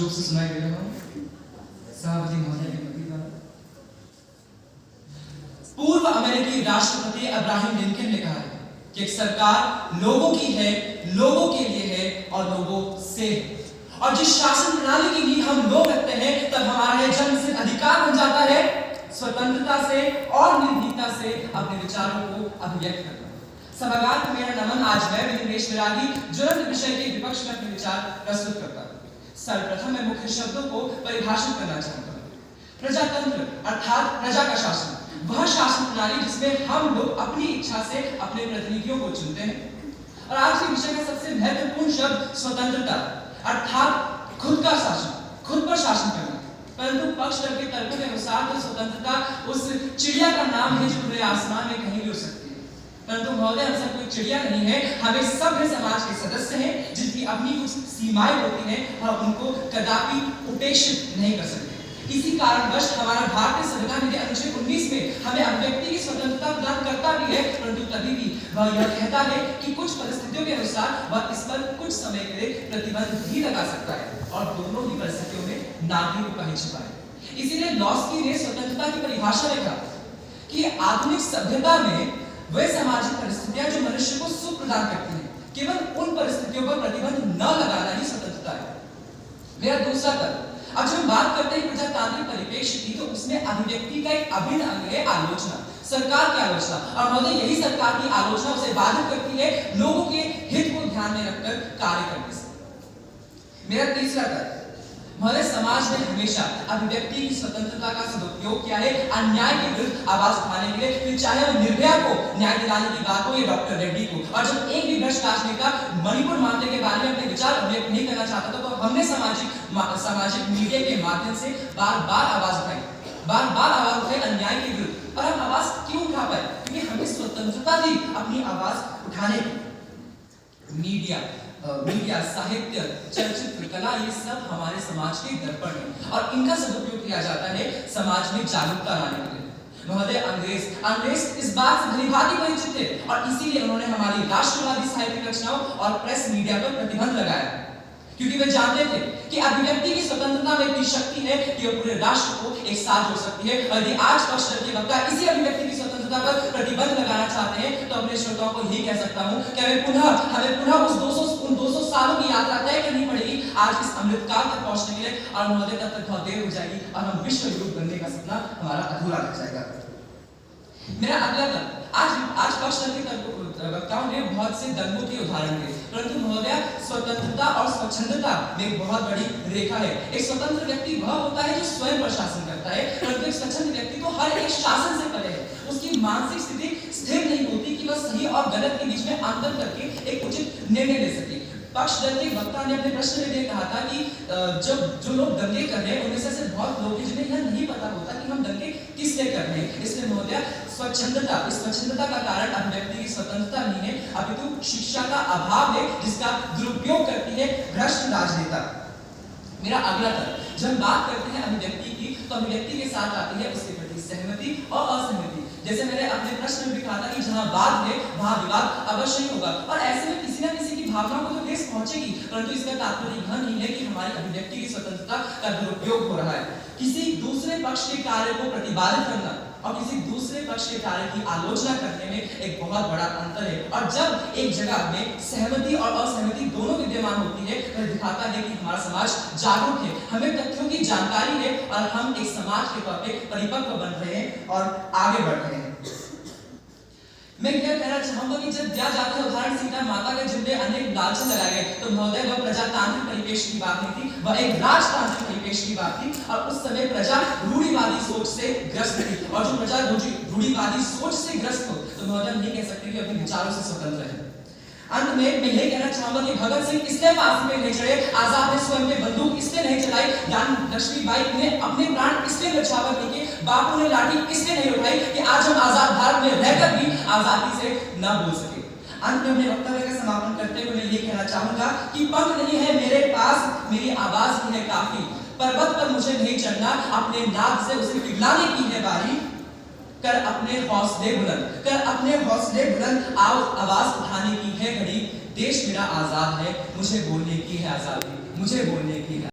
रूप से सुनाई दे रहा हूँ सभापति महोदय के प्रति द्वारा। पूर्व अमेरिकी राष्ट्रपति अब्राहम लिंकन ने कहा है कि एक सरकार लोगों की है, लोगों के लिए है और लोगों से है। और जिस शासन प्रणाली की नींव हम लोग रखते हैं तब हमारा जन्म सिद्ध अधिकार बन जाता है स्वतंत्रता से और निर्भीकता से अपने विचारों को अभिव्यक्त करना। सभागार में मेरा नमन। आज मैं विनिमेश विरागी ज्वलंत विषय के विपक्ष में अपने विचार प्रस्तुत करता हूँ। सर्वप्रथम मैं मुख्य शब्दों को परिभाषित करना चाहता हूँ। प्रजातंत्र अर्थात प्रजा का शासन, वह शासन प्रणाली जिसमें हम लोग अपनी इच्छा से अपने प्रतिनिधियों को चुनते हैं। और आज के विषय का सबसे महत्वपूर्ण शब्द स्वतंत्रता अर्थात खुद का शासन, खुद पर शासन करना। परंतु पक्ष दल के तर्कों के अनुसार तो स्वतंत्रता उस चिड़िया का नाम है जो पूरे आसमान में कहीं भी उड़ सकती है। परंतु महोदय, हम सब कोई चिड़िया नहीं है, हमें सभ्य समाज के सदस्य हैं जिनकी अपनी कुछ सीमाएं होती हैं और उनको कदापि उपेक्षित नहीं कर सकते। इसी कारणवश हमारा भारतीय संविधान निधि अनुच्छेद 19 में हमें अभिव्यक्ति की स्वतंत्रता प्रदान करता भी है, परंतु तभी भी वह यह कहता है कि कुछ परिस्थितियों के अनुसार वह इस पर कुछ समय के लिए प्रतिबंध भी लगा सकता है और दोनों ही परिस्थितियों में नागरिकों का हित छिपा है। इसीलिए लॉस्की ने स्वतंत्रता की परिभाषा में कहा कि आधुनिक सभ्यता में वे सामाजिक परिस्थितियां जो मनुष्य को सुख प्रदान करती हैं, केवल उन परिस्थितियों पर प्रतिबंध न लगाना ही स्वतंत्रता है। मेरा दूसरा तर्क, अब जब हम बात करते हैं प्रजातांत्रिक परिप्रेक्ष्य की, तो उसमें अभिव्यक्ति का एक अभिन्न अंग है आलोचना, सरकार की आलोचना। और महोदय, यही सरकार की आलोचना उसे बाधित करती है लोगों के हित को ध्यान में रखकर कार्य करने से। मेरा तीसरा तर्क, महोदय, समाज ने हमेशा अभिव्यक्ति की स्वतंत्रता का सदुपयोग किया है अन्याय के विरुद्ध आवाज उठाने के लिए, फिर चाहे वह निर्भया को न्याय दिलाने की बात हो या डॉक्टर रेड्डी को। और जब एक भी भ्रष्ट राजनेता मणिपुर मामले के बारे में अपने विचार अभिव्यक्त नहीं करना चाहता था, तो हमने सामाजिक मीडिया के माध्यम से बार बार आवाज उठाई अन्याय के विरुद्ध। और हम आवाज क्यों उठा पाए? क्योंकि हमें स्वतंत्रता दी अपनी आवाज उठाने की। मीडिया, साहित्य, चलचित्र, कला, ये सब हमारे समाज के दर्पण हैं और इनका सदुपयोग किया जाता है समाज में जागरूकता लाने के लिए। महोदय, अंग्रेज इस बात से भलीभांति परिचित थे और इसीलिए उन्होंने हमारी राष्ट्रवादी साहित्यिक रचनाओं और प्रेस मीडिया पर प्रतिबंध लगाया, क्योंकि वे जानते थे कि अभिव्यक्ति की स्वतंत्रता में इतनी शक्ति है कि वह पूरे राष्ट्र को एक साथ जोड़ सकती है। और यदि आज पक्ष दल के वक्ता इसी अभिव्यक्ति की स्वतंत्रता पर प्रतिबंध लगाना चाहते हैं, तो अपने श्रोताओं को यही कह सकता हूं कि हमें पुनः उन 200 सालों की यात्रा तय करनी पड़ेगी आज इस अमृतकाल तक पहुंचने के लिए। और महोदय, तब तक बहुत देर हो जाएगी और हम विश्व युद्ध बनने का सपना हमारा अधूरा रह जाएगा। मेरा अगला तर्क, आज पक्ष दल के वक्ताओं ने बहुत से दंगों के उदाहरण दिए, परंतु महोदय, स्वतंत्रता और स्वच्छंदता में एक बहुत बड़ी रेखा है। एक स्वतंत्र व्यक्ति वह होता है जो स्वयं पर शासन करता है, परंतु एक स्वच्छंद व्यक्ति तो हर एक शासन से परे है। उसकी मानसिक स्थिति स्थिर नहीं होती कि वह सही और गलत के बीच में अंतर करके एक उचित निर्णय ले सके। पक्ष दल के वक्ता ने अपने प्रश्न में कहा था कि जो लोग दंगे कर रहे हैं उनमें से बहुत लोग हैं जिन्हें यह नहीं पता होता कि हम दंगे किस लिए कर रहे हैं। इसलिए महोदय, स्वच्छंदता का कारण अभिव्यक्ति की स्वतंत्रता नहीं है, अपितु शिक्षा का अभाव है जिसका दुरुपयोग करती है भ्रष्ट राजनेता। मेरा अगला तर्क, जब हम बात करते हैं अभिव्यक्ति की, तो अभिव्यक्ति के साथ आती है उसके प्रति सहमति और असहमति। जैसे मैंने अपने प्रश्न में भी कहा था कि जहां वाद है वहां विवाद अवश्य ही होगा और ऐसे में किसी न किसी की भावनाओं को तो ठेस पहुंचेगी, परंतु इसका तात्पर्य यह नहीं है कि हमारी अभिव्यक्ति की स्वतंत्रता का दुरुपयोग हो रहा है। किसी दूसरे पक्ष के कार्य को प्रतिपादित करना और किसी दूसरे पक्ष के कार्य की आलोचना करने में एक बहुत बड़ा अंतर है। और जब एक जगह में सहमति और असहमति दोनों विद्यमान होती है, तो दिखाता है कि हमारा समाज जागरूक है, हमें तथ्यों की जानकारी है और हम एक समाज के तौर पे परिपक्व बन रहे हैं और आगे बढ़ रहे हैं। मैं यह कहना चाहूंगा कि जब दिया जाता है उदाहरण सीता माता के जिनपे अनेक लालच लगाए गए, तो महोदय, वह प्रजातांत्रिक परिप्रेक्ष्य की बात नहीं थी, वह एक राजतांत्रिक परिप्रेक्ष्य की बात थी। और उस समय प्रजा रूढ़िवादी सोच से ग्रस्त थी और जो प्रजा रूढ़िवादी सोच से ग्रस्त हो, तो महोदय, नहीं कह सकते कि अपने विचारों से स्वतंत्र है। अंत में मैं यही कहना चाहूंगा कि भगत सिंह इसलिए फांसी पे नहीं चढ़े, आजाद ने स्वयं में बंदूक इसलिए नहीं चलाई, रानी लक्ष्मीबाई ने अपने प्राण इसलिए न्यौछावर नहीं किए, बापू ने लाठी इसलिए नहीं उठाई कि आज हम आजाद भारत में रहकर भी आजादी से न बोल सके। अंत में अपने वक्तव्य का समापन करते हुए मैं ये कहना चाहूंगा कि पंख नहीं है मेरे पास, मेरी आवाज ही है काफी, पर्वत पर मुझे नहीं चढ़ना, अपने नाद से उसे पिघलाने की है बारी, कर अपने हौसले बुलंद, आओ आवाज उठाने की है घड़ी, देश मेरा आजाद है, मुझे बोलने की है आजादी, मुझे बोलने की है।